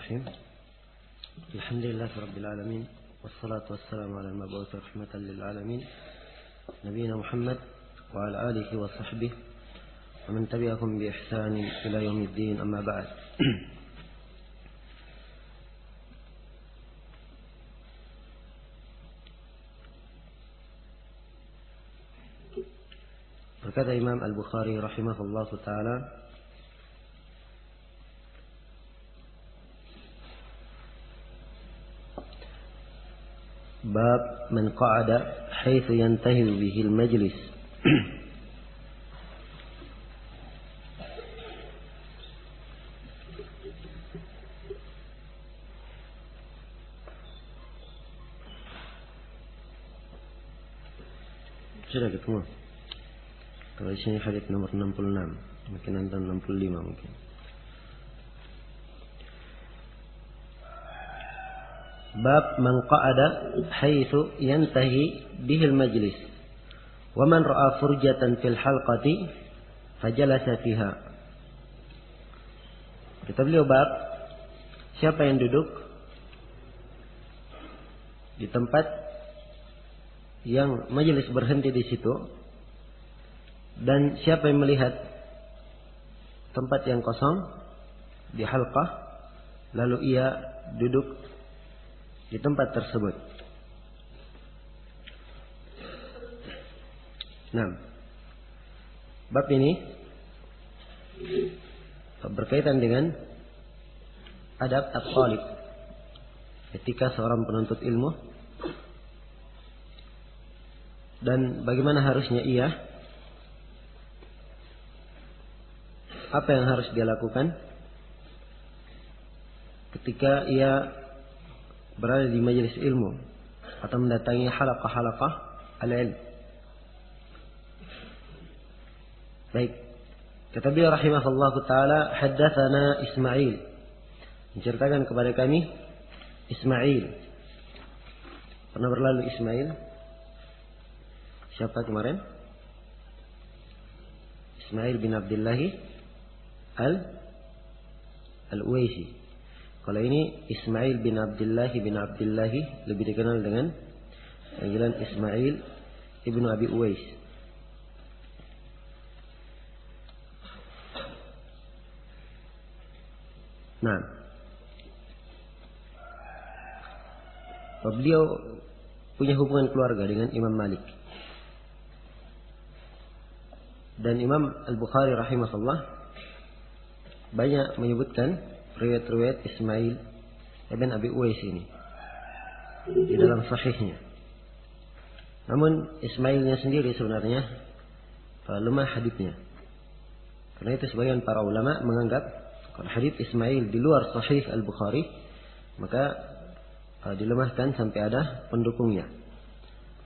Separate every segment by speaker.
Speaker 1: Bismillahirrahmanirrahim. Alhamdulillahirabbil alamin wassalatu wassalamu ala al-mab'uts rahmatan lil alamin nabiyina Muhammad wa ala alihi wa sahbihi wa man tabi'ahum bi ihsan ila yaumiddin, amma ba'd. Berkata Imam Al-Bukhari rahimahullahu taala, bab man qa'ada haitsu yantahi bihi al-majlis. Sudah ketemu. Kalau di sini hadits nomor 66, mungkin nanti 65 mungkin. Bab man qa'ada haitsu yantahi bihil majlis wa man ra'a furjatan fil halqati fajalasa fiha. Kata beliau, bab siapa yang duduk di tempat yang majelis berhenti di situ, dan siapa yang melihat tempat yang kosong di halqah lalu ia duduk di tempat tersebut. Nah, bab ini berkaitan dengan adab at-talib, ketika seorang penuntut ilmu, dan bagaimana harusnya ia, apa yang harus dia lakukan ketika ia berada di majelis ilmu atau mendatangi halaqah-halaqah al-ilm. Baik, kata beliau rahimahullahu taala, haddatsana Ismail, menceritakan kepada kami Ismail. Pernah berlalu Ismail? Siapa kemarin? Ismail bin Abdullah al-Uwaisi. Kalau ini Ismail bin Abdullah lebih dikenal dengan panggilan Ismail ibnu Abi Uwais. Nah, beliau punya hubungan keluarga dengan Imam Malik. Dan Imam Al-Bukhari rahimahullah banyak menyebutkan riwayat-riwayat Ismail ibn Abi Uwais ini di dalam sahihnya. Namun Ismailnya sendiri sebenarnya lemah haditsnya. Karena itu sebagian para ulama menganggap kalau hadits Ismail di luar sahih Al-Bukhari, maka dilemahkan sampai ada pendukungnya.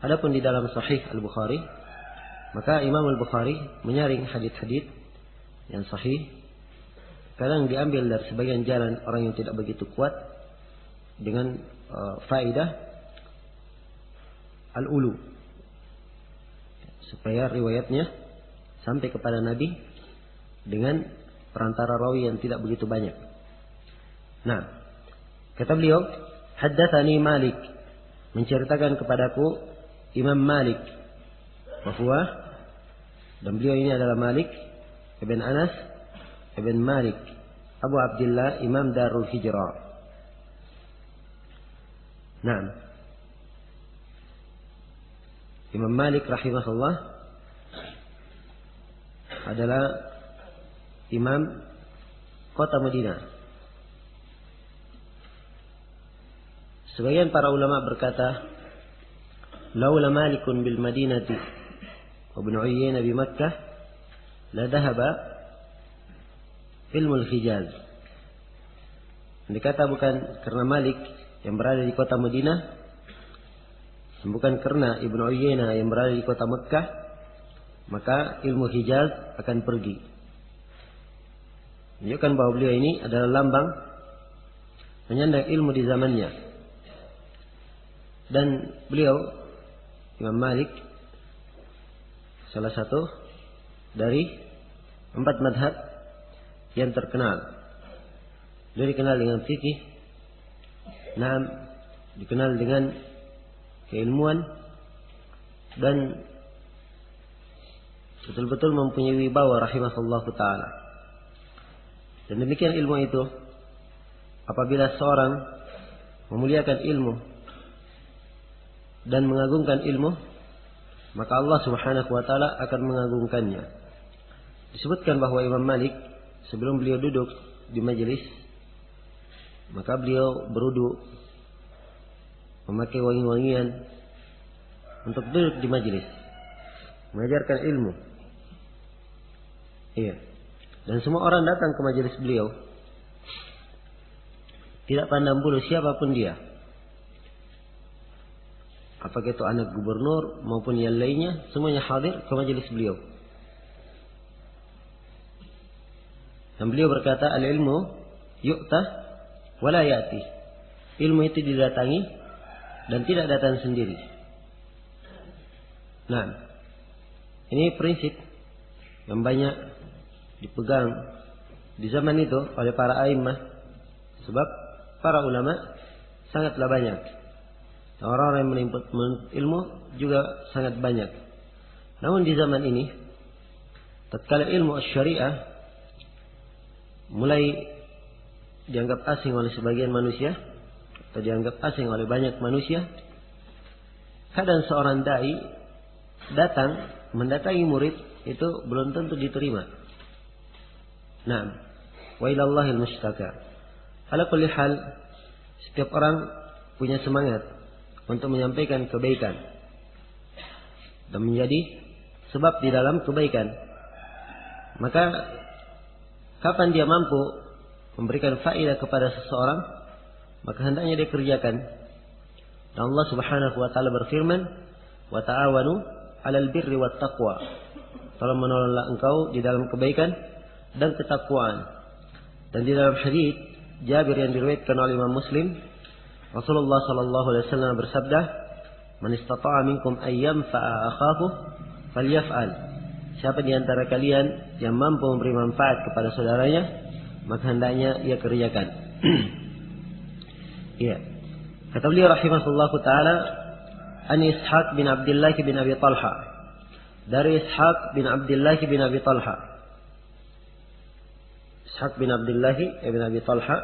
Speaker 1: Adapun di dalam sahih Al-Bukhari, maka Imam Al-Bukhari menyaring hadits-hadits yang sahih. Kadang diambil dari sebagian jalan orang yang tidak begitu kuat dengan faedah al-ulu, supaya riwayatnya sampai kepada Nabi dengan perantara rawi yang tidak begitu banyak. Nah, kata beliau, haddatsani Malik, menceritakan kepadaku Imam Malik, bahwa, dan beliau ini adalah Malik ibn Anas ibn Malik Abu Abdullah, Imam Darul Hijrah. Nah, Imam Malik rahimahullah adalah imam kota Madinah. Sebagian para ulama berkata, laula Malikun bil Madinati wa ibn Uyainah bi Makkah la dhahaba ilmu al-Hijaz. Dikata bukan karena Malik yang berada di kota Madinah, bukan karena Ibnu Uyainah yang berada di kota Mekkah, maka ilmu Hijaz akan pergi. Menunjukkan bahwa beliau ini adalah lambang penyandang ilmu di zamannya. Dan beliau, Imam Malik, salah satu dari 4 madhab yang terkenal. Beliau dikenal dengan fikih, dikenal dengan keilmuan, dan betul-betul mempunyai wibawa rahimahullah ta'ala. Dan demikian ilmu itu, apabila seorang memuliakan ilmu dan mengagungkan ilmu, maka Allah subhanahu wa ta'ala akan mengagungkannya. Disebutkan bahwa Imam Malik sebelum beliau duduk di majelis, maka beliau berwudu, memakai wangi-wangian untuk duduk di majelis, mengajarkan ilmu. Iya. Dan semua orang datang ke majelis beliau, tidak pandang bulu siapapun dia, apakah itu anak gubernur maupun yang lainnya, semuanya hadir ke majelis beliau. Dan beliau berkata, al-ilmu yu'tah wa la ya'ti. Ilmu itu didatangi dan tidak datang sendiri. Nah, ini prinsip yang banyak dipegang di zaman itu oleh para a'immah, sebab para ulama sangatlah banyak. Orang-orang yang menuntut ilmu juga sangat banyak. Namun di zaman ini, tatkala ilmu syariah mulai dianggap asing oleh sebagian manusia, atau dianggap asing oleh banyak manusia, kadang seorang dai datang mendatangi murid itu belum tentu diterima. Nah, wa ilallahil mustaka. Ala kulli hal, setiap orang punya semangat untuk menyampaikan kebaikan dan menjadi sebab di dalam kebaikan. Maka kapan dia mampu memberikan faedah kepada seseorang, maka hendaknya dia kerjakan. Dan Allah subhanahu wa ta'ala berfirman, wa ta'awanu 'alal birri wat taqwa. Tolong menolonglah engkau di dalam kebaikan dan ketakwaan. Dan di dalam hadis Jabir yang diriwayatkan oleh Imam Muslim, Rasulullah sallallahu alaihi wasallam bersabda, "Man istata'a minkum ay yanfa'a akhahu falyaf'al." Siapa di antara kalian yang mampu memberi manfaat kepada saudaranya, maka hendaknya ia kerjakan. Iya. Kata beliau rahimahullahu taala, an Ishaq bin Abdullah bin Abi Talha. Dari Ishaq bin Abdullah bin Abi Talha. Ishaq bin Abdullah bin Abi Talha.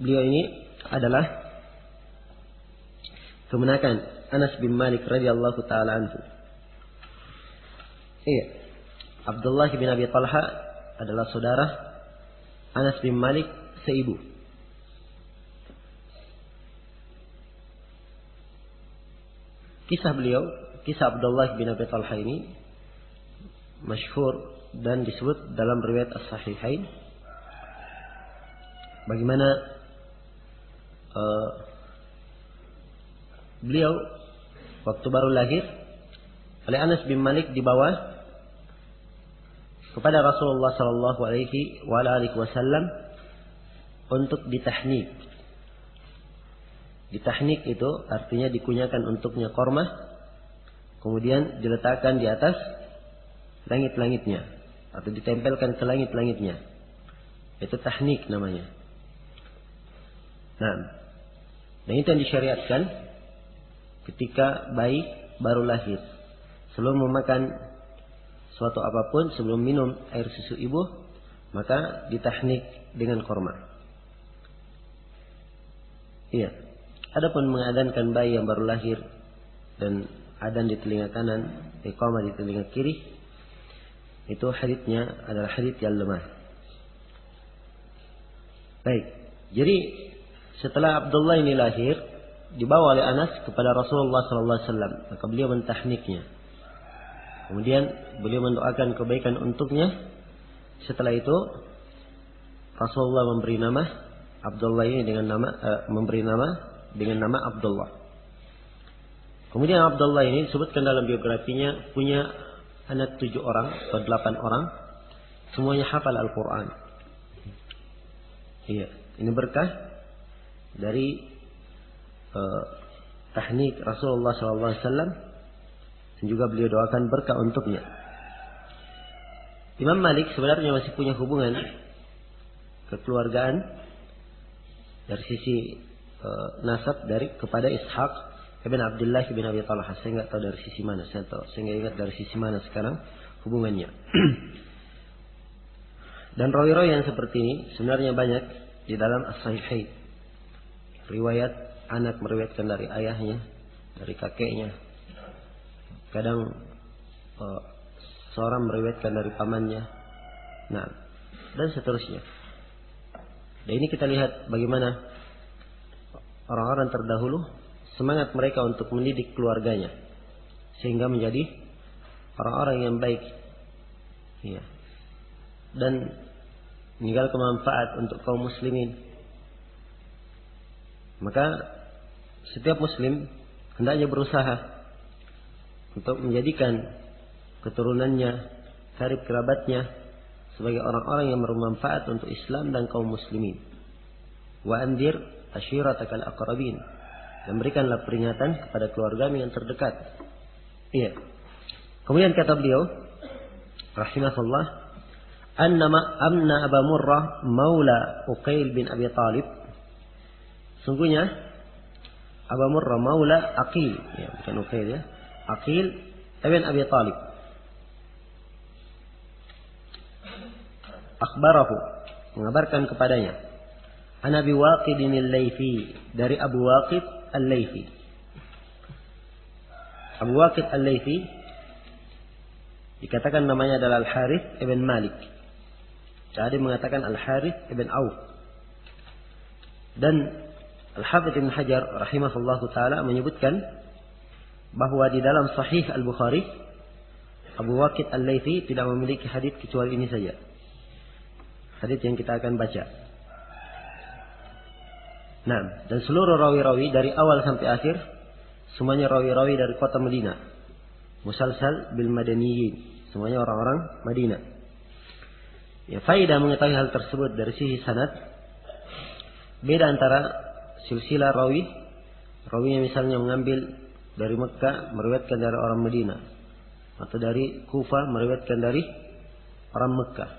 Speaker 1: Beliau ini adalah kemenakan Anas bin Malik radhiyallahu taala anhu. Iya. Abdullah bin Abi Talha adalah saudara Anas bin Malik seibu. Kisah beliau, kisah Abdullah bin Abi Talha ini masyhur dan disebut dalam riwayat As-Sahihain. Bagaimana beliau waktu baru lahir oleh Anas bin Malik dibawa kepada Rasulullah sallallahu alaihi wasallam untuk ditahnik. Ditahnik itu artinya dikunyakan untuknya korma, kemudian diletakkan di atas langit-langitnya atau ditempelkan ke langit-langitnya. Itu tahnik namanya. Nah, dan itu yang disyariatkan ketika bayi baru lahir. Sebelum memakan suatu apapun, sebelum minum air susu ibu, maka ditahnik dengan korma. Iya. Adapun mengadankan bayi yang baru lahir dan adzan di telinga kanan, iqamah di telinga kiri, itu haditsnya adalah hadits yang lemah. Baik. Jadi setelah Abdullah ini lahir, dibawa oleh Anas kepada Rasulullah sallallahu alaihi wasallam, maka beliau mentahniknya. Kemudian beliau mendoakan kebaikan untuknya. Setelah itu Rasulullah memberi nama Abdullah ini dengan nama Abdullah. Kemudian Abdullah ini disebutkan dalam biografinya punya anak 7 orang atau 8 orang, semuanya hafal Al-Quran. Iya, ini berkah dari tahnik Rasulullah SAW. Dan juga beliau doakan berkah untuknya. Imam Malik sebenarnya masih punya hubungan kekeluargaan dari sisi nasab kepada Ishaq ibn Abdullah ibn Abi Talha. Saya nggak tahu dari sisi mana, saya nggak ingat dari sisi mana sekarang hubungannya. Dan rawi-rawi yang seperti ini sebenarnya banyak di dalam as-sahihain. Riwayat anak meriwayatkan dari ayahnya, dari kakeknya. Kadang seorang meriwayatkan dari pamannya. Nah, dan seterusnya. Dan ini kita lihat bagaimana orang-orang terdahulu semangat mereka untuk mendidik keluarganya sehingga menjadi orang-orang yang baik. Ya. Dan meninggalkan manfaat untuk kaum muslimin. Maka setiap muslim hendaknya berusaha untuk menjadikan keturunannya, karib kerabatnya sebagai orang-orang yang bermanfaat untuk Islam dan kaum muslimin. Wa andir ashiratakal aqrabin, dan berikanlah peringatan kepada keluargamu yang terdekat. Iya. Kemudian kata beliau rahimahullah, amna Aba Murrah maula Uqail bin Abi Talib. Sungguhnya Aba Murrah maula Aqil, ya, bukan Uqail ya. Aqil bin Abi Talib. Akhbarahu, mengabarkan kepadanya. An Abi Waqid al-Laythi, dari Abu Waqid al-Laythi. Abu Waqid al-Laythi dikatakan namanya adalah Al-Harith ibn Malik. Jadi mengatakan Al-Harith ibn Auf. Dan Al-Hafidz Ibn Hajar rahimahullahu taala menyebutkan bahwa di dalam Sahih Al-Bukhari Abu Waqid al-Laythi tidak memiliki hadits kecuali ini saja. Hadits yang kita akan baca. Nah, dan seluruh rawi-rawi dari awal sampai akhir semuanya rawi-rawi dari kota Madinah. Musalsal bil Madaniyin, semuanya orang-orang Madinah. Ya, faedah mengetahui hal tersebut dari sisi sanad. Beda antara silsilah rawinya misalnya mengambil dari Mekah meriwayatkan dari orang Madinah, atau dari Kufah meriwayatkan dari orang Mekah,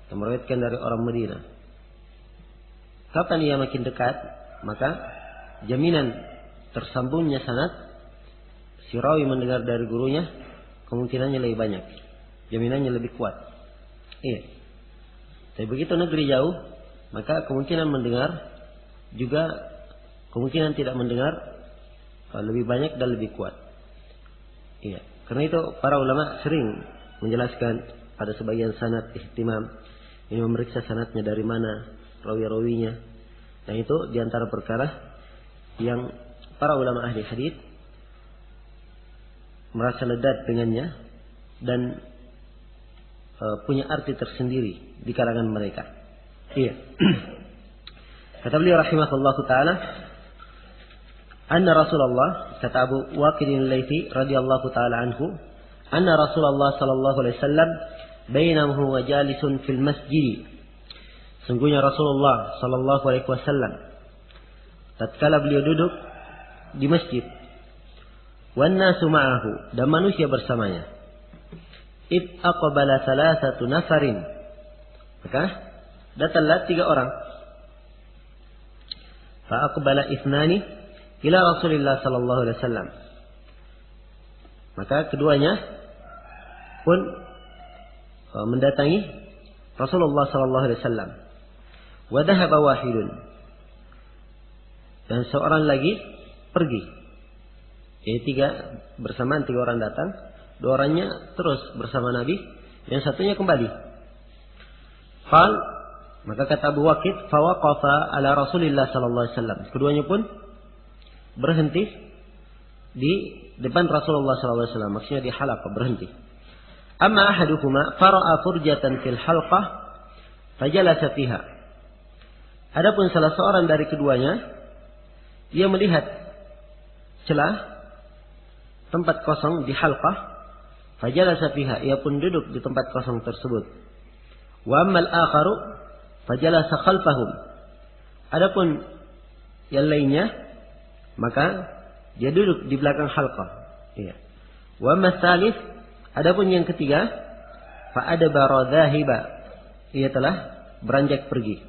Speaker 1: atau meriwayatkan dari orang Madinah. Kapan ia makin dekat, maka jaminan tersambungnya sanad, si rawi mendengar dari gurunya kemungkinannya lebih banyak, jaminannya lebih kuat. Iya. Tapi begitu negeri jauh, maka kemungkinan mendengar juga kemungkinan tidak mendengar lebih banyak dan lebih kuat. Iya. Karena itu para ulama sering menjelaskan pada sebagian sanad ihtimam, ini memeriksa sanadnya dari mana, rawi-rawinya. Dan itu diantara perkara yang para ulama ahli hadits merasa ledat dengannya dan punya arti tersendiri di kalangan mereka. Iya. Kata beliau rahimahullahu taala, anna Rasulullah, kata Abu Waqid al-Laythi radhiyallahu taala anhu, anna Rasulullah sallallahu alaihi wasallam bainahu wa jalisun fil masjid. Sungguhnya Rasulullah sallallahu alaihi wasallam tatkala beliau duduk di masjid, wan nasu ma'ahu, dan manusia bersamanya. Id aqbala thalathatu nafarin, maka datanglah 3 orang. Fa aqbala ithnani ila Rasulillah sallallahu alaihi wasallam, maka keduanya pun mendatangi Rasulullah sallallahu alaihi wasallam. Wa dhahaba wahidun, dan seorang lagi pergi. Jadi 3 bersamaan, 3 orang datang. 2 orangnya terus bersama Nabi, yang satunya kembali. Qal, maka kata Abu Waqid, fa waqafa ala Rasulillah sallallahu alaihi wasallam. Keduanya pun berhenti di depan Rasulullah sallallahu alaihi wasallam, maksudnya di halaqah, berhenti. Amma ahaduhuma fara'a furjatan fil halqah fajalasa fiha. Adapun salah seorang dari keduanya, dia melihat celah tempat kosong di halqah, fajalasa fiha, ia pun duduk di tempat kosong tersebut. Wa ammal akharu fajalasa khalfahum. Adapun yang lainnya, maka dia duduk di belakang halqah. Iya. Wa amma tsalits, adapun yang ketiga, fa adbara dhahiba, ia telah beranjak pergi.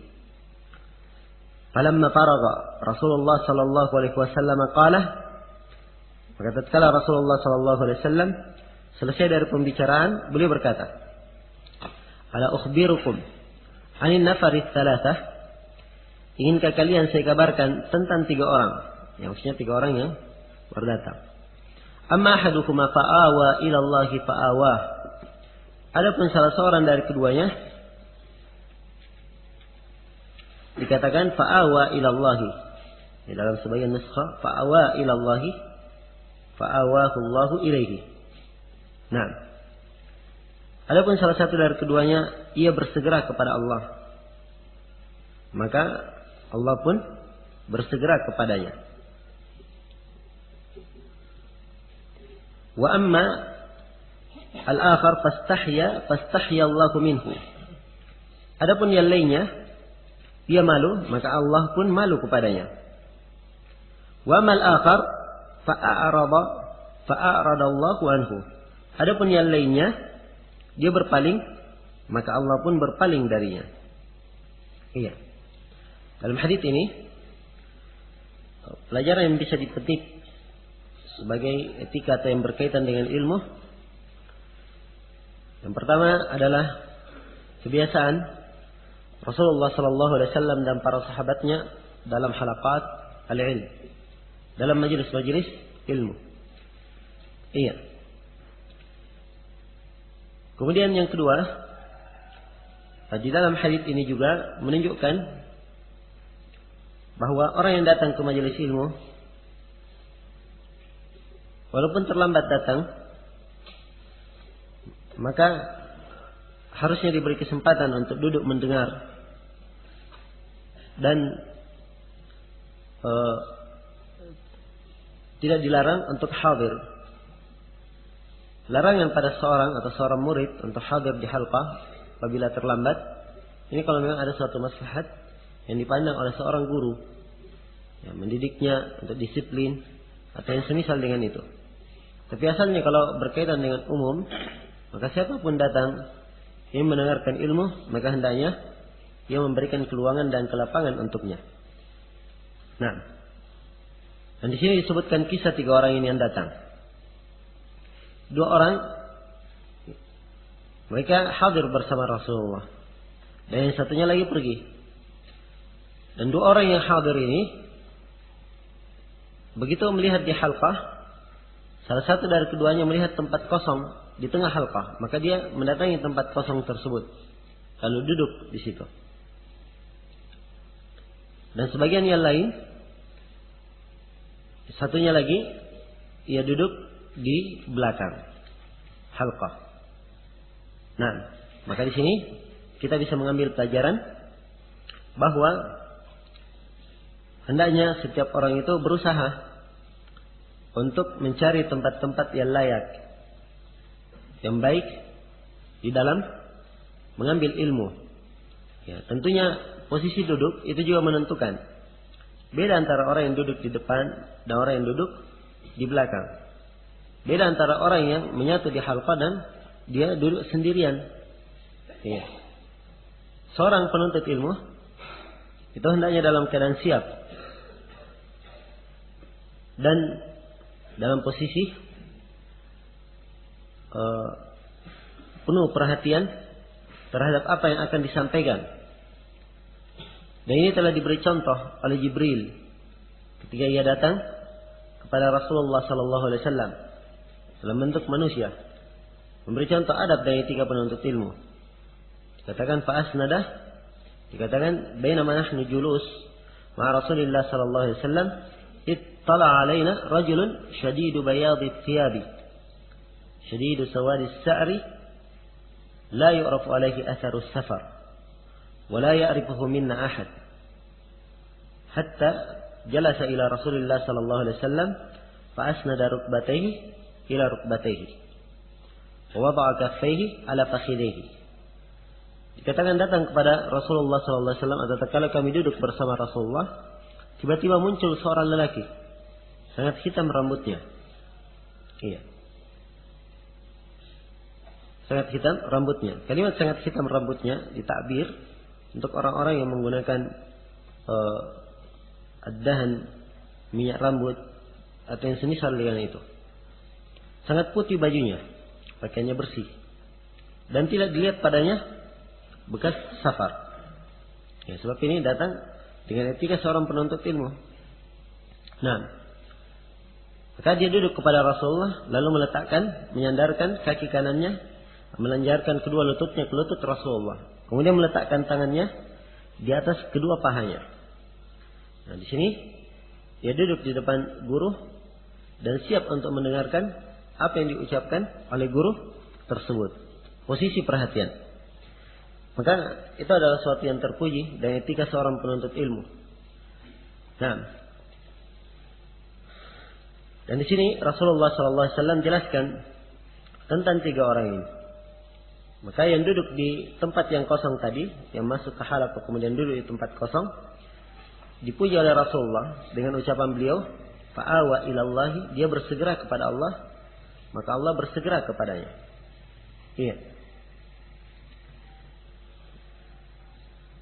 Speaker 1: Falamma faragha Rasulullah sallallahu alaihi wasallam qala, maka tatkala Rasulullah sallallahu alaihi wasallam selesai dari pembicaraan, beliau berkata, "Ala ukhbirukum 'anil nafari tsalatsah?" Inginkah kalian saya kabarkan tentang 3 orang? Yang maksudnya 3 orang yang berdatang. Amma ahaduhuma fa'awa ila Allah fa'awah. Adapun salah seorang dari keduanya dikatakan fa'awa ila Allah. Di dalam sebagian nuskha fa'awa ila Allah fa'awahu Allah ilaihi. Nah, adapun salah satu dari keduanya ia bersegera kepada Allah, maka Allah pun bersegera kepadanya. Wa amma al-akhar fastahya Allah minhu. Adapun yang lainnya dia malu, maka Allah pun malu kepadanya. Wa mal akhar fa'arada Allahu anhu. Adapun yang lainnya dia berpaling, maka Allah pun berpaling darinya. Iya. Dalam hadis ini pelajaran yang bisa dipetik sebagai etika atau yang berkaitan dengan ilmu. Yang pertama adalah kebiasaan Rasulullah sallallahu alaihi wasallam dan para sahabatnya dalam halaqat al-ilm, dalam majelis-majelis ilmu. Iya. Kemudian yang kedua, di dalam hadis ini juga menunjukkan bahwa orang yang datang ke majelis ilmu, walaupun terlambat datang, maka harusnya diberi kesempatan untuk duduk mendengar dan tidak dilarang untuk hadir. Larangan pada seorang atau seorang murid untuk hadir di halqah apabila terlambat, ini kalau memang ada suatu maslahat yang dipandang oleh seorang guru yang mendidiknya untuk disiplin atau yang semisal dengan itu. Tapi asalnya kalau berkaitan dengan umum, maka siapapun datang yang mendengarkan ilmu, maka hendaknya ia memberikan keluangan dan kelapangan untuknya. Nah, dan di sini disebutkan kisah 3 orang ini yang datang. 2 orang mereka hadir bersama Rasulullah, dan yang satunya lagi pergi. Dan 2 orang yang hadir ini begitu melihat di halqah, salah satu dari keduanya melihat tempat kosong di tengah halqah, maka dia mendatangi tempat kosong tersebut lalu duduk di situ. Dan sebagian yang lain, satunya lagi ia duduk di belakang halqah. Nah, maka di sini kita bisa mengambil pelajaran bahwa hendaknya setiap orang itu berusaha untuk mencari tempat-tempat yang layak, yang baik di dalam mengambil ilmu. Ya, tentunya posisi duduk itu juga menentukan. Beda antara orang yang duduk di depan dan orang yang duduk di belakang. Beda antara orang yang menyatu di halqah dan dia duduk sendirian. Ya. Seorang penuntut ilmu itu hendaknya dalam keadaan siap dan dalam posisi penuh perhatian terhadap apa yang akan disampaikan. Dan ini telah diberi contoh oleh Jibril ketika ia datang kepada Rasulullah sallallahu alaihi wasallam dalam bentuk manusia, memberi contoh adab dan etika penuntut ilmu. Dikatakan fa'asnadah, dikatakan bainama nahnu julus ma'a Rasulillah sallallahu alaihi wasallam ittala alaina rajulun shadidu bayadi thiyabi shadidu sawadi as-sa'ri la yu'rafu alaihi atharu as-safar wa la ya'rifuhu minna ahad hatta jalasa ila Rasulillah sallallahu alaihi wasallam fa asnada rukbatayhi ila rukbatayhi wa wada'a kaffayhi ala fakhidayhi. Dikatakan datang kepada Rasulullah sallallahu alaihi wasallam, atau tatkala kami duduk bersama Rasulullah, tiba-tiba muncul seorang lelaki sangat hitam rambutnya. Iya. Sangat hitam rambutnya. Kalimat sangat hitam rambutnya ditakbir untuk orang-orang yang menggunakan ad-dahan, minyak rambut, atau yang semisal dengan itu. Sangat putih bajunya, pakaiannya bersih, dan tidak dilihat padanya bekas safar. Ya, sebab ini datang dengan etika seorang penuntut ilmu. Nah, maka dia duduk kepada Rasulullah, lalu menyandarkan kaki kanannya, melanjarkan kedua lututnya ke lutut Rasulullah. Kemudian meletakkan tangannya di atas kedua pahanya. Nah, di sini dia duduk di depan guru dan siap untuk mendengarkan apa yang diucapkan oleh guru tersebut. Posisi perhatian. Maka itu adalah suatu yang terpuji dan etika seorang penuntut ilmu. Nah, dan di sini Rasulullah SAW jelaskan tentang 3 orang ini. Maka yang duduk di tempat yang kosong tadi, yang masuk ke halaqah kemudian duduk di tempat kosong, dipuji oleh Rasulullah dengan ucapan beliau, fa'awa ilallahi, dia bersegera kepada Allah, maka Allah bersegera kepadanya. Iya.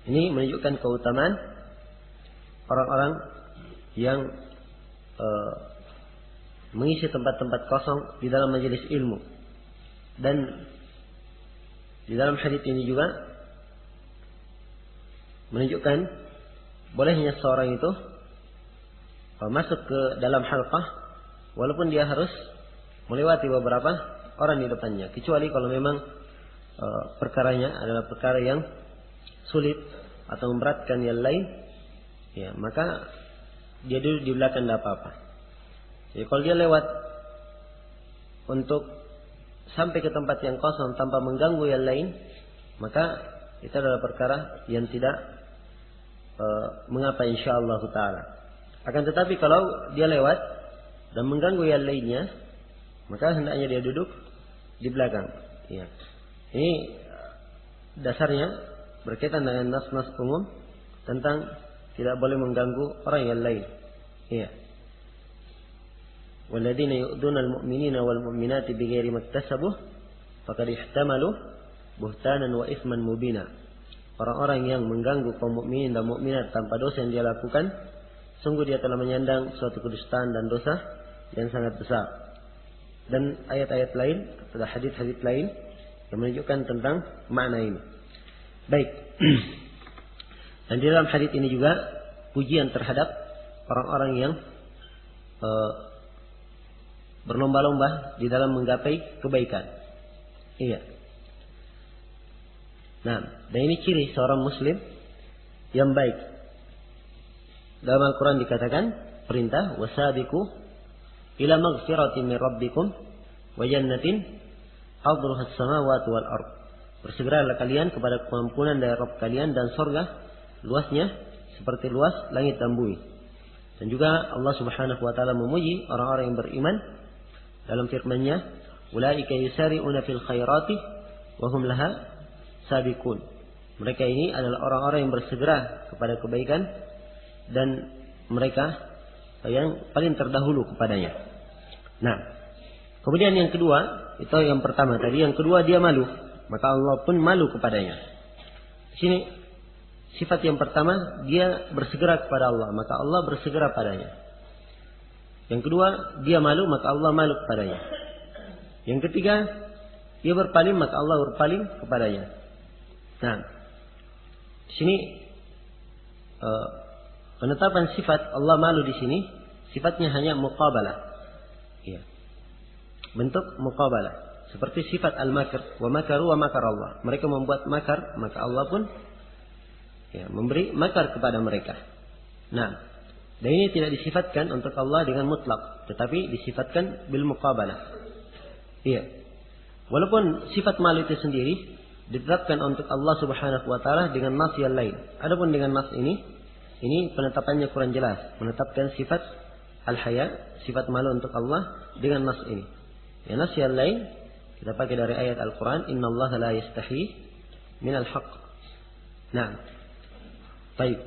Speaker 1: Ini menunjukkan keutamaan orang-orang yang mengisi tempat-tempat kosong di dalam majelis ilmu. Dan di dalam hadits ini juga menunjukkan bolehnya seorang itu masuk ke dalam halqah walaupun dia harus melewati beberapa orang di depannya, kecuali kalau memang perkaranya adalah perkara yang sulit atau memberatkan yang lain, ya maka dia duduk di belakang tidak apa-apa. Jadi kalau dia lewat untuk sampai ke tempat yang kosong tanpa mengganggu yang lain, maka itu adalah perkara yang tidak mengapa insyaallah ta'ala. Akan tetapi kalau dia lewat dan mengganggu yang lainnya, maka hendaknya dia duduk di belakang. Ya. Ini dasarnya berkaitan dengan nas-nas umum tentang tidak boleh mengganggu orang yang lain. Ya. وَالَّذِينَ يُؤْذُونَ الْمُؤْمِنِينَ وَالْمُؤْمِنَاتِ بِغَيْرِ مَا اكْتَسَبُوا فَقَدِ احْتَمَلُوا بُهْتَانًا وَإِثْمًا مُبِينًا. Orang-orang yang mengganggu kaum mukminin dan mukminat tanpa dosa yang dia lakukan, sungguh dia telah menyandang suatu kedustaan dan dosa yang sangat besar. Dan ayat-ayat lain atau hadits-hadits lain yang menunjukkan tentang makna ini. Baik. Dan di dalam hadits ini juga pujian terhadap orang-orang yang berlomba-lomba di dalam menggapai kebaikan. Iya. Nah, dan ini ciri seorang muslim yang baik. Dalam Al-Quran dikatakan perintah wasabiqu ila maghfiratin min rabbikum wa jannatin 'arduha as-samawati wal ard. Bersegeralah kalian kepada pengampunan dari Rabb kalian dan surga luasnya seperti luas langit dan bumi. Dan juga Allah Subhanahu wa taala memuji orang-orang yang beriman dalam firman-Nya, "Ulaika yusari'una fil khairati wa hum laha sabiqun." Mereka ini adalah orang-orang yang bersegera kepada kebaikan dan mereka yang paling terdahulu kepadanya. Nah, kemudian yang kedua, itu yang pertama tadi, yang kedua dia malu, maka Allah pun malu kepadanya. Di sini sifat yang pertama, dia bersegera kepada Allah, maka Allah bersegera padanya. Yang kedua, dia malu, maka Allah malu kepadanya. Yang ketiga, dia berpaling, maka Allah berpaling kepadanya. Nah, di sini penetapan sifat Allah malu di sini sifatnya hanya muqabalah. Ya. Bentuk muqabalah. Seperti sifat al-makr, wa makaru wa makar Allah. Mereka membuat makar, maka Allah pun memberi makar kepada mereka. Nah, dan ini tidak disifatkan untuk Allah dengan mutlak, tetapi disifatkan bil muqabalah. Iya. Walaupun sifat malu itu sendiri ditetapkan untuk Allah Subhanahu wa taala dengan nas yang lain. Adapun dengan nas ini penetapannya kurang jelas. Menetapkan sifat al-haya, sifat malu untuk Allah dengan nas ini. Ya, nas yang lain kita pakai dari ayat Al-Quran, innallaha la yastahi minal haqq. Nah, baik.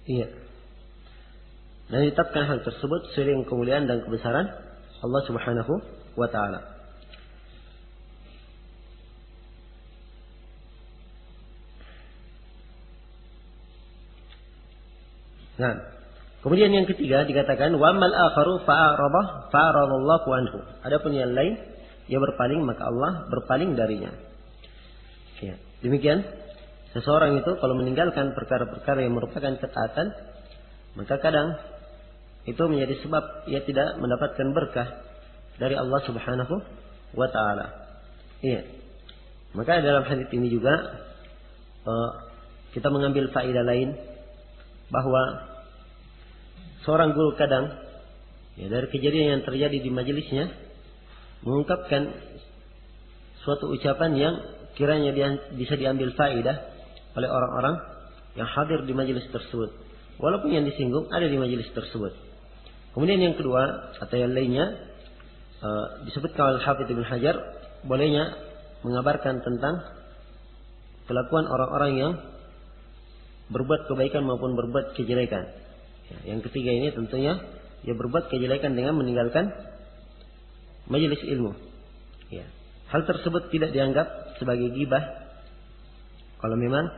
Speaker 1: Iya. Dan ditetapkan hal tersebut sesuai dengan kemuliaan dan kebesaran Allah Subhanahu wa taala. Nah, kemudian yang ketiga dikatakan wamal akharu fa'aradallahu anhu. Adapun yang lain dia berpaling maka Allah berpaling darinya. Ya, demikian seseorang itu kalau meninggalkan perkara-perkara yang merupakan ketaatan, maka kadang itu menjadi sebab ia tidak mendapatkan berkah dari Allah Subhanahu wa taala. Iya. Maka dalam hadis ini juga kita mengambil faedah lain bahwa seorang guru kadang dari kejadian yang terjadi di majelisnya mengungkapkan suatu ucapan yang kiranya bisa diambil faedah oleh orang-orang yang hadir di majelis tersebut, walaupun yang disinggung ada di majelis tersebut. Kemudian yang kedua atau yang lainnya disebutkan oleh Hafidz Ibnu Hajar bolehnya mengabarkan tentang kelakuan orang-orang yang berbuat kebaikan maupun berbuat kejelekan. Yang ketiga ini tentunya dia berbuat kejelekan dengan meninggalkan majelis ilmu. Ya. Hal tersebut tidak dianggap sebagai ghibah kalau memang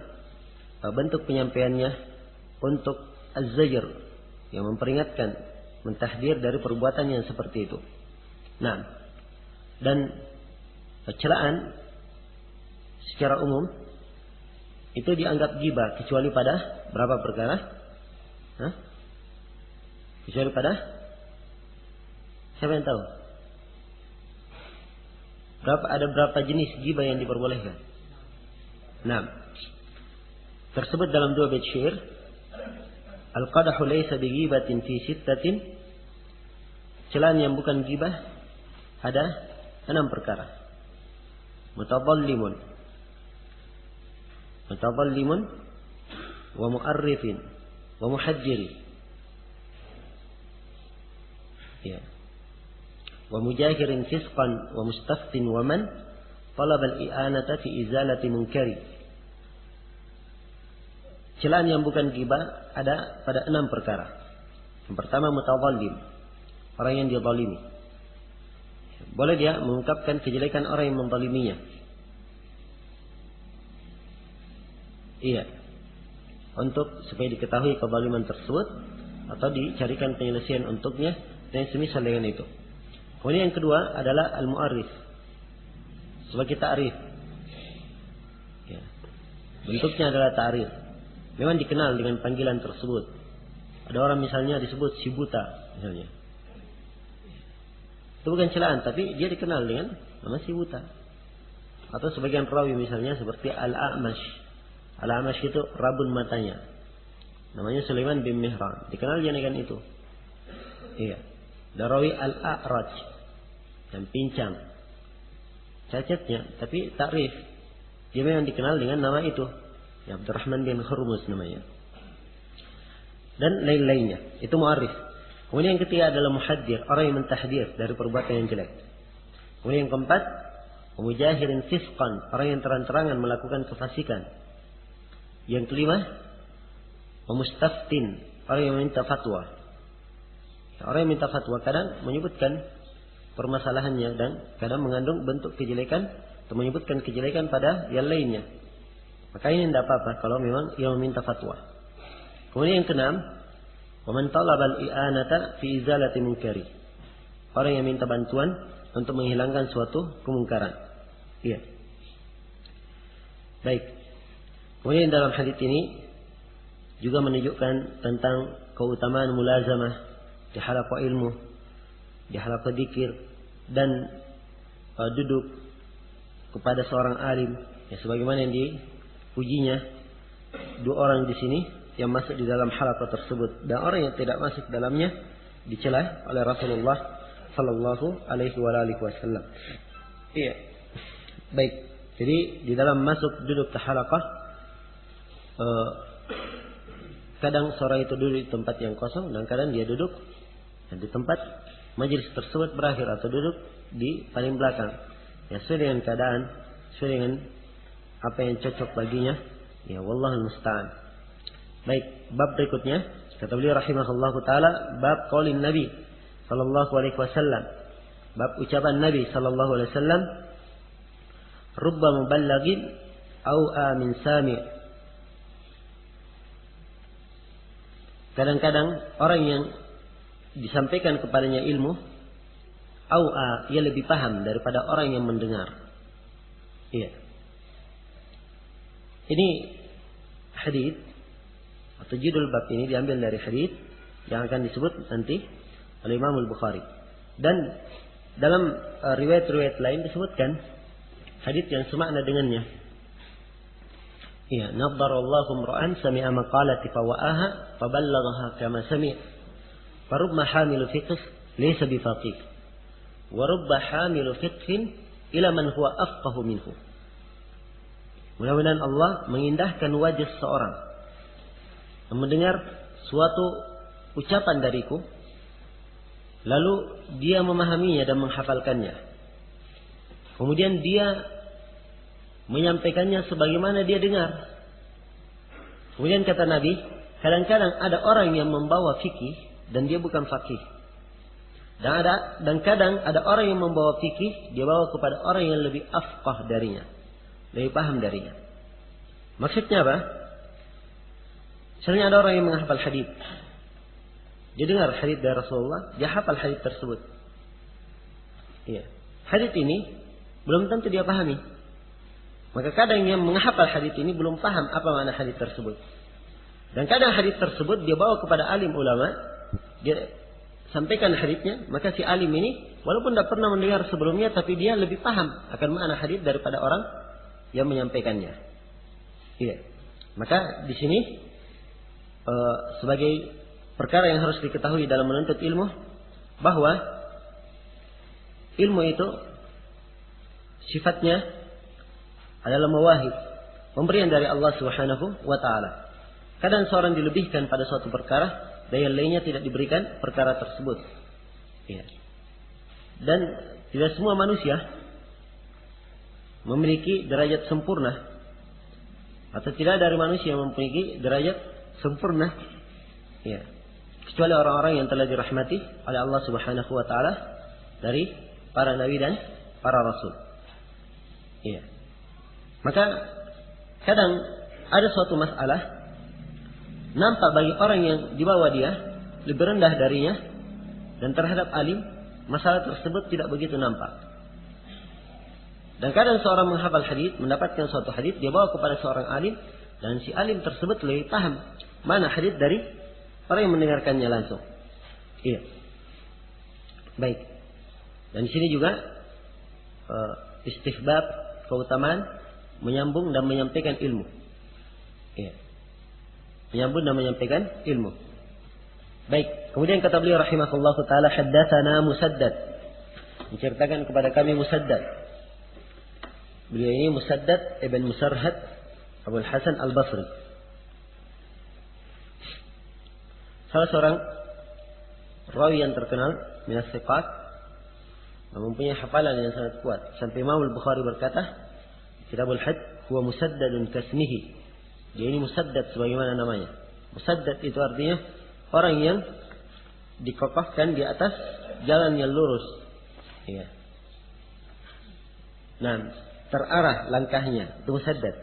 Speaker 1: bentuk penyampaiannya untuk az-zajr yang memperingatkan, mentahdir dari perbuatan yang seperti itu. Nah, dan celaan secara umum itu dianggap ghibah kecuali pada berapa perkara? Kecuali pada siapa yang tahu? Ada berapa jenis ghibah yang diperbolehkan? Nah, tersebut dalam 2 bait syair. Al-qadahu laysa bighibatin fi sittatin. Celaan yang bukan ghibah ada 6 perkara. Mutadallimun wa mu'arrifin wa muhajjiri. Ya. Wa mujahirin fisqan wa mustaftin wa man talaba al-i'anata fi izalati munkari. Celaan yang bukan ghibah ada pada 6 perkara. Yang pertama mutadallim, orang yang dizalimi. Boleh dia mengungkapkan kejelekan orang yang menzaliminya. Iya. Untuk supaya diketahui kezaliman tersebut atau dicarikan penyelesaian untuknya dan semisal dengan itu. Kemudian yang kedua adalah al-mu'arrif. Sebagai ta'rif. Ya. Bentuknya adalah ta'rif. Memang dikenal dengan panggilan tersebut. Ada orang misalnya disebut si buta misalnya. Itu bukan celaan, tapi dia dikenal dengan nama si buta. Atau sebagian perawi misalnya seperti Al-A'mash. Al-A'mash itu rabun matanya. Namanya Sulaiman bin Mihran. Dikenal dia dengan itu. Iya. Dan rawi Al-A'raj. Dan pincang. Cacatnya, tapi takrif. Dia memang dikenal dengan nama itu. Ya, Abdurrahman bin Hurmuz namanya. Dan lain-lainnya. Itu mu'arif. Kemudian yang ketiga adalah muhaddir, orang yang mentahdir dari perbuatan yang jelek. Kemudian yang keempat, mujahirin fisqan, orang yang terang-terangan melakukan kefasikan. Yang kelima, mustaftin, orang yang minta fatwa. Orang yang minta fatwa kadang menyebutkan permasalahannya dan kadang mengandung bentuk kejelekan atau menyebutkan kejelekan pada yang lainnya. Maka ini tidak apa-apa kalau memang ia meminta fatwa. Kemudian yang keenam, waman talabal i'anata fi izalati munkari. Orang yang minta bantuan untuk menghilangkan suatu kemungkaran. Iya. Baik. Kemudian dalam hadis ini juga menunjukkan tentang keutamaan mulazamah di halaqah ilmu, di halaqah dzikir dan duduk kepada seorang alim. Ya, sebagaimana yang dipujinya 2 orang di sini yang masuk di dalam halaqah tersebut dan orang yang tidak masuk dalamnya dicela oleh Rasulullah sallallahu alaihi wasallam. Iya. Baik. Jadi di dalam masuk duduk ke halaqah kadang seorang itu duduk di tempat yang kosong dan kadang dia duduk di tempat majelis tersebut berakhir atau duduk di paling belakang. Ya, sesuai dengan keadaan, sesuai dengan apa yang cocok baginya. Ya, wallahul musta'an. Baik, bab berikutnya kata beliau rahimahullahu taala, bab qaulin Nabi sallallahu alaihi wasallam. Bab ucapan Nabi sallallahu alaihi wasallam, rubba muballaghin au amin sami'. kadang-kadang orang yang disampaikan kepadanya ilmu, ia lebih paham daripada orang yang mendengar. Iya. Ini hadits atau judul bab ini diambil dari hadits yang akan disebut nanti oleh Imam Al-Bukhari. Dan dalam riwayat-riwayat lain disebutkan hadits yang semakna dengannya. Iya, nadharallahu imra'an sami'a maqalati fawa'aha faballaghaha kama sami'. Farubba hamilu fiqh laysa bifaqih. Wa rubba hamilu fiqhin ila man huwa afqahu minhu. Mudah-mudahan Allah mengindahkan wajah seorang yang mendengar suatu ucapan dariku, lalu dia memahaminya dan menghafalkannya. Kemudian dia menyampaikannya sebagaimana dia dengar. Kemudian kata Nabi, kadang-kadang ada orang yang membawa fikih dan dia bukan faqih. Dan kadang ada orang yang membawa fikih, dia bawa kepada orang yang lebih afqah darinya, lebih paham darinya. Maksudnya apa? Misalnya ada orang yang menghafal hadis, dia dengar hadis dari Rasulullah, dia hafal hadis tersebut. Iya. Hadis ini belum tentu dia pahami. Maka kadang yang menghafal hadis ini belum paham apa makna hadis tersebut. Dan kadang hadis tersebut dia bawa kepada alim ulama, dia sampaikan hadisnya, maka si alim ini walaupun tidak pernah mendengar sebelumnya, tapi dia lebih paham akan makna hadis daripada orang yang menyampaikannya. Iya. Maka di sini sebagai perkara yang harus diketahui dalam menuntut ilmu, bahwa ilmu itu sifatnya adalah mawahib, pemberian dari Allah Subhanahu wa taala. Kadang seorang dilebihkan pada suatu perkara dan yang lainnya tidak diberikan perkara tersebut. Ya. Dan tidak semua manusia memiliki derajat sempurna, atau tidak dari manusia yang memiliki derajat sempurna. Ya. Kecuali orang-orang yang telah dirahmati oleh Allah Subhanahu wa taala dari para nabi dan para rasul. Ya. Maka kadang ada suatu masalah nampak bagi orang yang di bawah dia lebih rendah darinya, dan terhadap alim masalah tersebut tidak begitu nampak. Dan kadang seorang menghafal hadis, mendapatkan suatu hadis, dia bawa kepada seorang alim, dan si alim tersebut lebih paham mana hadis dari orang yang mendengarkannya langsung. Iya. Baik. Dan di sini juga istihbab, keutamaan menyambung dan menyampaikan ilmu. Ya. Menyambung dan menyampaikan ilmu. Baik. Kemudian kata beliau rahimahullahu taala, haddatsana Musaddad. Menceritakan kepada kami Musaddad. Beliau ini Musaddad ibn Musarhad Abul Hasan Al-Basri. Salah seorang rawi yang terkenal minas thiqat, mempunyai hafalan yang sangat kuat. Sampai Imam Al-Bukhari berkata, Kitabul Hajj huwa musaddadun kasmihi. Dia ini musaddad sebagaimana namanya. Musaddad itu artinya orang yang dikokohkan di atas jalan yang lurus. Ya. Nah, terarah langkahnya, itu musaddad.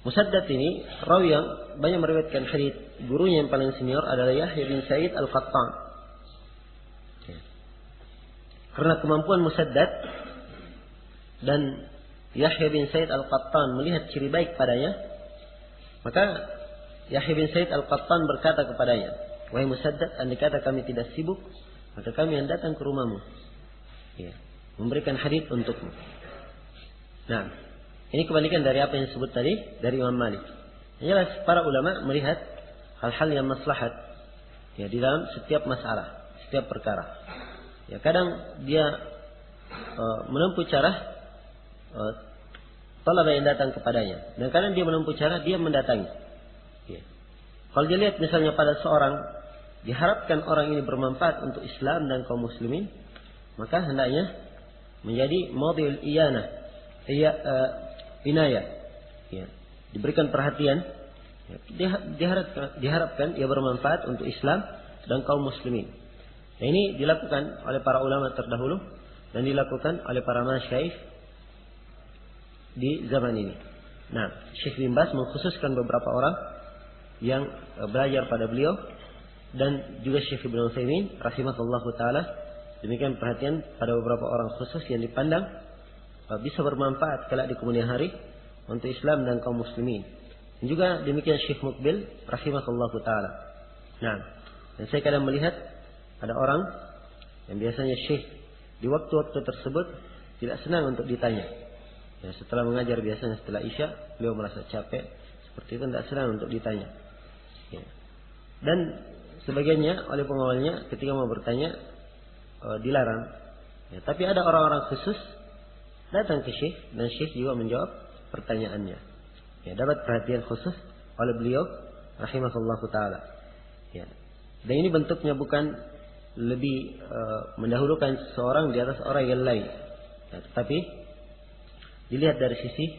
Speaker 1: Musaddad ini rawi yang banyak meriwayatkan hadis. Gurunya yang paling senior adalah Yahya bin Sa'id Al-Qattan. Ya. Karena kemampuan Musaddad dan Yahya bin Sa'id Al-Qattan melihat ciri baik padanya, maka Yahya bin Sa'id Al-Qattan berkata kepadanya, wahai Musaddad, andai kata kami tidak sibuk, maka kami yang datang ke rumahmu, ya, memberikan hadits untukmu. Nah, ini kebalikan dari apa yang disebut tadi dari Imam Malik. Jelas para ulama melihat hal-hal yang maslahat, ya, di dalam setiap masalah, setiap perkara. Ya, kadang dia menempuh cara talabah yang datang kepadanya, dan kadang dia menempuh cara dia mendatangi. Ya. Kalau dia lihat misalnya pada seorang, diharapkan orang ini bermanfaat untuk Islam dan kaum muslimin, maka hendaknya menjadi model inayah, ya, diberikan perhatian. Ya. Diharapkan ia bermanfaat untuk Islam dan kaum muslimin. Nah, ini dilakukan oleh para ulama terdahulu dan dilakukan oleh para masyayikh di zaman ini. Nah, Syekh bin Baz mengkhususkan beberapa orang yang belajar pada beliau dan juga Syekh Ibnu Utsaimin rahimahullahu taala. Demikian perhatian pada beberapa orang khusus yang dipandang bisa bermanfaat kelak di kemudian hari untuk Islam dan kaum muslimin. Dan juga demikian Syekh Muqbil rahimahullahu taala. Nah, dan saya kadang melihat ada orang yang biasanya Syekh di waktu-waktu tersebut tidak senang untuk ditanya. Ya, setelah mengajar biasanya setelah Isya, beliau merasa capek, seperti itu tidak senang untuk ditanya. Ya. Dan sebagiannya oleh pengawalnya ketika mau bertanya dilarang. Ya, tapi ada orang-orang khusus datang ke Syekh dan Syekh juga menjawab pertanyaannya. Ya, dapat perhatian khusus oleh beliau rahimahullahu taala. Ya. Dan ini bentuknya bukan lebih mendahulukan seseorang di atas orang yang lain. Ya, tetapi dilihat dari sisi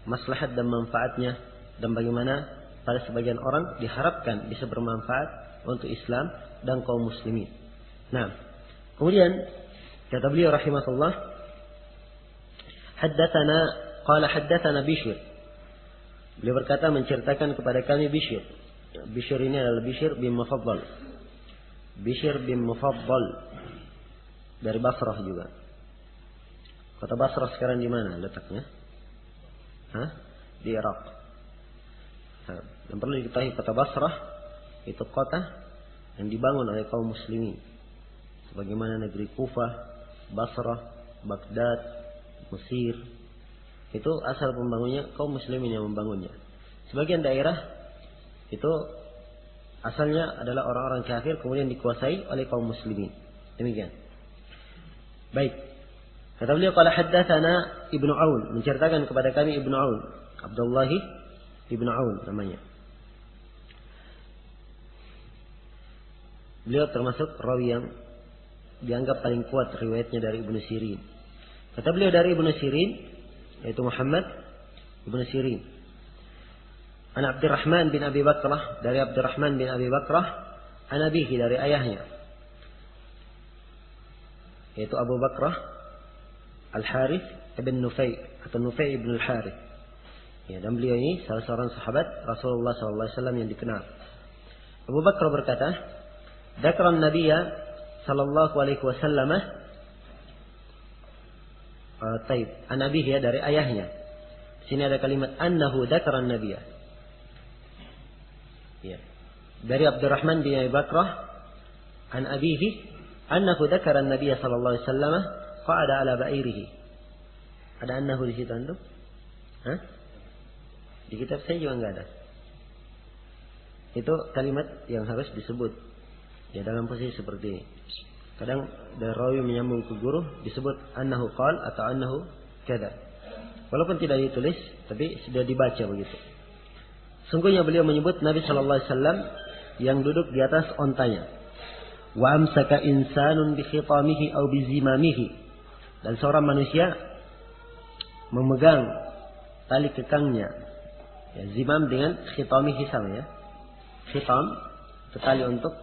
Speaker 1: maslahat dan manfaatnya dan bagaimana pada sebagian orang diharapkan bisa bermanfaat untuk Islam dan kaum muslimin. Nah, kemudian kata beliau rahimahullah, haddatsana Bishr. Beliau berkata menceritakan kepada kami Bishr. Bishr ini adalah Bishr bin Mufaddal. Bishr bin Mufaddal dari Basrah juga. Kota Basrah sekarang di mana letaknya? Di Irak. Nah, yang perlu diketahui kota Basrah itu kota yang dibangun oleh kaum muslimin. Sebagaimana negeri Kufah, Basrah, Baghdad, Mesir. Itu asal pembangunnya kaum muslimin yang membangunnya. Sebagian daerah itu asalnya adalah orang-orang kafir kemudian dikuasai oleh kaum muslimin. Demikian. Baik. Kata beliau qala haddatsana Ibnu Aun, menceritakan kepada kami Ibnu Aun, Abdullah Ibnu Aun namanya. Beliau termasuk rawi yang dianggap paling kuat riwayatnya dari Ibnu Sirin. Kata beliau dari Ibnu Sirin, yaitu Muhammad Ibnu Sirin. An Abdurrahman bin Abi Bakrah, dari Abdurrahman bin Abi Bakrah, an abihi, dari ayahnya, yaitu Abu Bakrah Al-Harith ibn Nufay atau Nufay ibn Al-Harith. Ya, dan beliau ini salah seorang sahabat Rasulullah SAW yang dikenal. Abu Bakar berkata, "Dzakara Nabiya sallallahu alaihi wasallam." Taib, an abihi, ya, dari ayahnya. Di sini ada kalimat annahu dzakara Nabiya. Ya. Dari Abdurrahman bin Abi Bakrah an abihi annahu dzakara Nabiya sallallahu alaihi wasallam qa'ada ala ba'irihi. Ada annahu di situ antum? Di kitab saya juga enggak ada. Itu kalimat yang harus disebut. Ya, dalam posisi seperti ini. Kadang dari rawi menyambung ke guru disebut annahu qal atau annahu kada. Walaupun tidak ditulis tapi sudah dibaca begitu. Sungguhnya beliau menyebut Nabi sallallahu alaihi wasallam yang duduk di atas ontanya. Wa amsaka insanun bi khitamihi aw bi zimamihi. Dan seorang manusia memegang tali kekangnya. Ya, zimam dengan khitamihi sama ya. Khitam itu tali untuk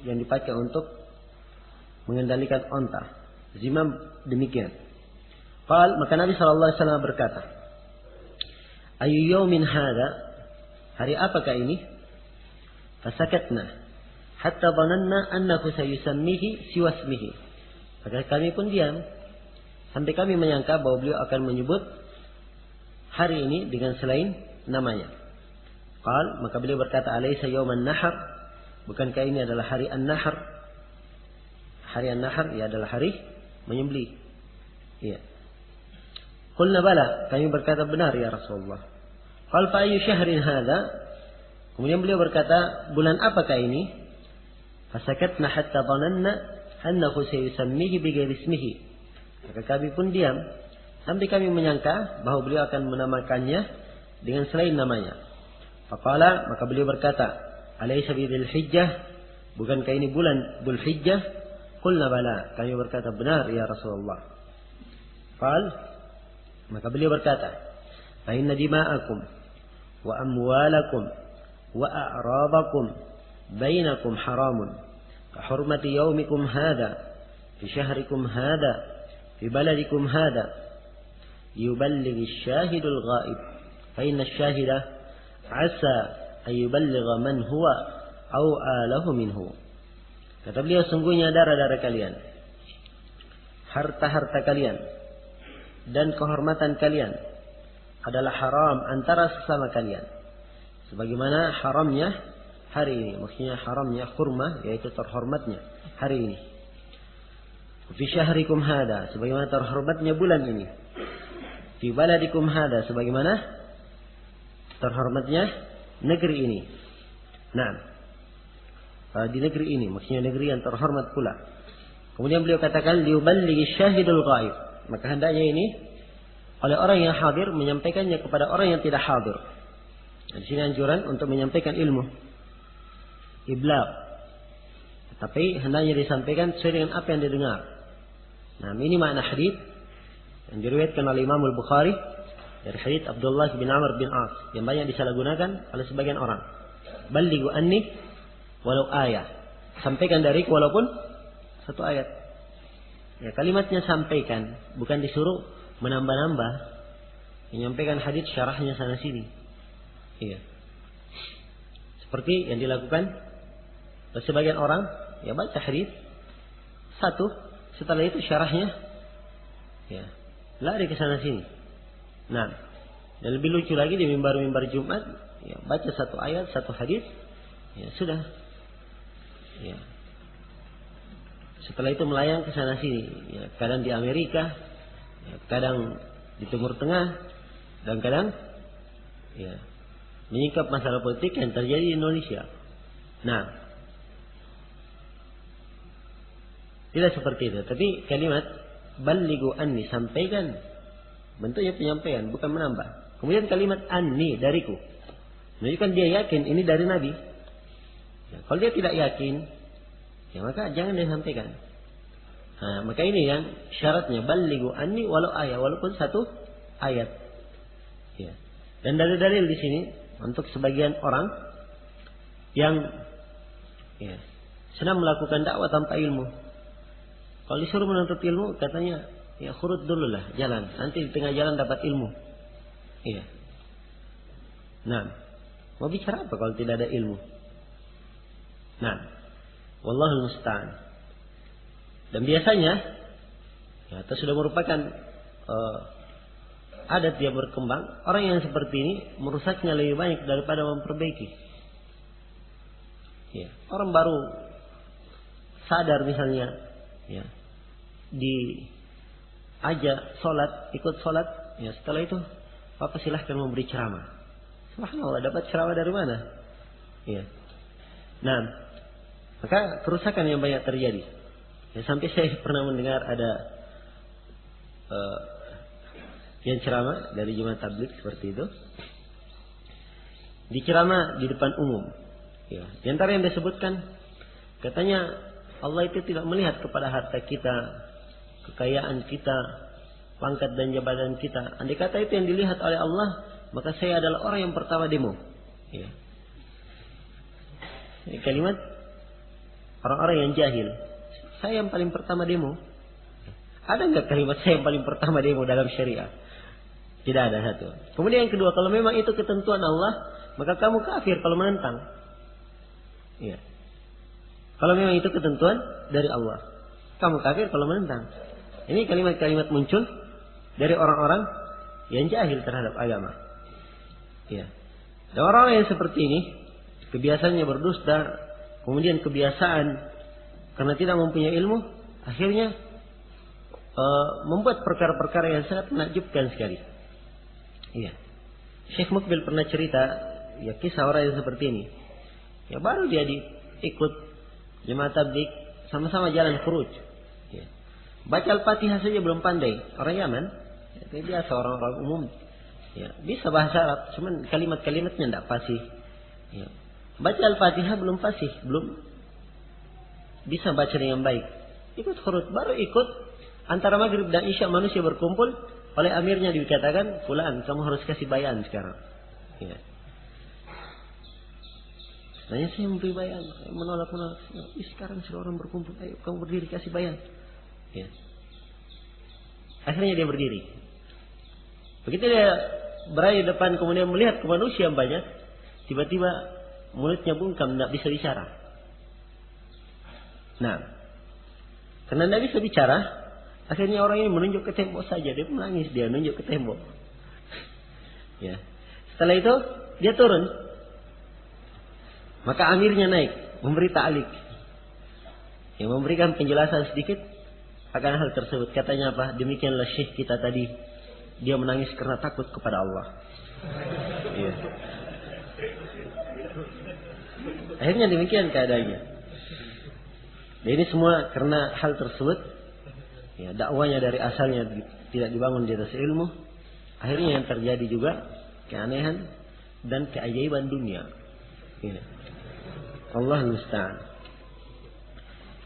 Speaker 1: yang dipakai untuk mengendalikan onta. Zimam demikian. Maka Nabi sallallahu alaihi wasallam berkata, "Ayu yaumin hada?" Hari apakah ini? Fasakatna hatta dhananna annahu sayusammihi siwa ismihi. Maka kami pun diam sampai kami menyangka bahwa beliau akan menyebut hari ini dengan selain namanya. Maka beliau berkata, "Alaysa yauman nahar?" Bukankah ini adalah hari An-Nahr? Hari An-Nahr ya adalah hari menyembelih. Iya. Qulna bala, kami berkata benar ya Rasulullah. Qal fa ayyu syahrin hadza? Kemudian beliau berkata, bulan apakah ini? Fasakatna hatta dhananna annahu sayusammihi bighairi ismihi. Maka kami pun diam sampai kami menyangka bahwa beliau akan menamakannya dengan selain namanya. Faqala, maka beliau berkata, "Alaysa bi Dzulhijjah? Bukankah ini bulan Dzulhijjah?" Qulna bala, kami berkata benar ya Rasulullah. Maka beliau berkata, "Fa inna dima'akum wa amwalakum wa a'radakum bainakum haramun ka hurmati yaumikum hadha fi syahrikum hadha fi baladikum hadha liyuballighi asy-syahidul ghaib fa inna asy-syahida asa ayyuballigha man huwa aw'alahu minhu. Kata beliau, sungguhnya darah-darah kalian, harta-harta kalian, dan kehormatan kalian adalah haram antara sesama kalian, sebagaimana haramnya hari ini. Maksudnya haramnya khurma, yaitu terhormatnya hari ini. Fi syahrikum hada, sebagaimana terhormatnya bulan ini. Fi baladikum hada, sebagaimana terhormatnya negeri ini. Nah, di negeri ini, maksudnya negeri yang terhormat pula. Kemudian beliau katakan, liuballighi syahidul ghaib. Maka hendaknya ini oleh orang yang hadir menyampaikannya kepada orang yang tidak hadir. Di sini anjuran untuk menyampaikan ilmu, iblagh. Tapi hendaknya disampaikan sesuai dengan apa yang didengar. Nah, ini makna hadis yang diriwayatkan oleh Imam Al-Bukhari dari hadis Abdullah bin Amr bin As yang banyak disalahgunakan oleh sebagian orang. Ballighu anni walau ayat. Sampaikan dariku walaupun satu ayat. Ya, kalimatnya sampaikan, bukan disuruh menambah-nambah, menyampaikan hadis syarahnya sana sini. Iya. Seperti yang dilakukan oleh sebagian orang, ya baca hadis satu, setelah itu syarahnya ya lari ke sana sini. Nah, dan lebih lucu lagi di mimbar-mimbar Jumat, ya baca satu ayat, satu hadis, ya sudah. Ya. Setelah itu melayang ke sana sini, ya, kadang di Amerika, ya, kadang di Timur Tengah, dan kadang ya, menyingkap masalah politik yang terjadi di Indonesia. Nah, tidak seperti itu. Tapi kalimat ballighu anni, sampaikan, bentuknya penyampaian, bukan menambah. Kemudian kalimat anni, dariku, menunjukkan dia yakin ini dari Nabi. Ya, kalau dia tidak yakin, ya maka jangan dia sampaikan. Nah, maka ini yang syaratnya, ballighu anni walau ayat, walaupun satu ayat. Ya. Dan dalil-dalil di sini untuk sebagian orang yang ya, sedang melakukan dakwah tanpa ilmu. Kalau disuruh menuntut ilmu, katanya ya khurut dulu lah jalan, nanti di tengah jalan dapat ilmu. Iya. Nah, mau bicara apa kalau tidak ada ilmu? Nah, wallahul musta'an. Dan biasanya, ya, itu sudah merupakan adat yang berkembang. Orang yang seperti ini merusaknya lebih banyak daripada memperbaiki. Ya, orang baru sadar misalnya, ya, diajak sholat, ikut sholat, ya setelah itu, Bapak silahkan memberi ceramah. Subhanallah, dapat ceramah dari mana? Ya. Nah, maka kerusakan yang banyak terjadi. Ya, sampai saya pernah mendengar ada yang ceramah dari jemaah tabligh seperti itu. Diceramah di depan umum. Ya, di antara yang disebutkan, katanya Allah itu tidak melihat kepada harta kita, kekayaan kita, pangkat dan jabatan kita. Andai kata itu yang dilihat oleh Allah, maka saya adalah orang yang pertama demo. Ya. Ini kalimat orang-orang yang jahil. Saya yang paling pertama demo. Ada nggak kalimat saya yang paling pertama demo dalam syariah? Tidak ada satu. Kemudian yang kedua, kalau memang itu ketentuan Allah, maka kamu kafir kalau menentang. Ya. Kalau memang itu ketentuan dari Allah, kamu kafir kalau menentang. Ini kalimat-kalimat muncul dari orang-orang yang jahil terhadap agama. Ya. Dan orang-orang yang seperti ini, kebiasaannya berdusta, kemudian kebiasaan karena tidak mempunyai ilmu, akhirnya membuat perkara-perkara yang sangat menakjubkan sekali. Iya. Syekh Mukbil pernah cerita, ya kisah orang yang seperti ini. Ya baru dia ikut jemaah tabligh, sama-sama jalan khuruj. Ya. Baca Al-Fatihah saja belum pandai. Orang Yaman, ya, biasa orang-orang umum. Ya, bisa bahasa Arab, cuman kalimat-kalimatnya tidak fasih. Ya. Baca Al-Fatihah belum fasih, belum bisa baca dengan baik. Ikut khuruj, baru ikut antara maghrib dan isya manusia berkumpul, oleh amirnya dikatakan, fulan kamu harus kasih bayan sekarang. Ya. Nanya saya memberi bayan, menolak. Sekarang sudah orang berkumpul, ayo kamu berdiri kasih bayan. Ya. Akhirnya dia berdiri. Begitu dia berada di depan kemudian melihat ke manusia yang banyak, tiba-tiba mulutnya bungkam, tidak bisa bicara. Nah, karena tidak bisa bicara, akhirnya orang ini menunjuk ke tembok saja. Dia menangis, dia menunjuk ke tembok. Ya. Setelah itu dia turun. Maka amirnya naik, memberi ta'liq. Yang memberikan penjelasan sedikit akan hal tersebut. Katanya apa? Demikianlah syekh kita tadi. Dia menangis karena takut kepada Allah. Ya. Akhirnya demikian keadaannya. Dan ini semua karena hal tersebut. Ya, dakwanya dari asalnya tidak dibangun di atas ilmu. Akhirnya yang terjadi juga keanehan dan keajaiban dunia. Ya. Allah musta'an.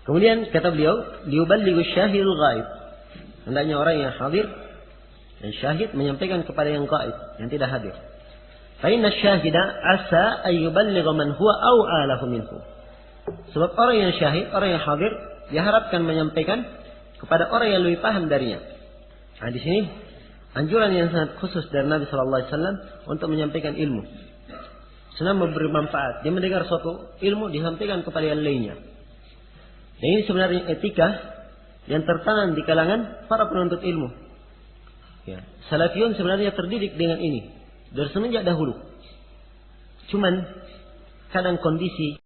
Speaker 1: Kemudian kata beliau, liuballighu syahidul ghaib. Hendaknya orang yang hadir dan syahid menyampaikan kepada yang gaib, yang tidak hadir. Fa inna syahida asa ay yuballigha man huwa aw'a lahu minhu. Sebab orang yang syahid, orang yang hadir, diharapkan menyampaikan kepada orang yang lebih paham darinya. Nah, di sini anjuran yang sangat khusus dari Nabi sallallahu alaihi wasallam untuk menyampaikan ilmu. Senang memberi manfaat. Dia mendengar suatu ilmu disampaikan kepada yang lainnya. Dan ini sebenarnya etika yang tertanam di kalangan para penuntut ilmu. Ya, salafiyun sebenarnya terdidik dengan ini dari semenjak dahulu. Cuman kadang kondisi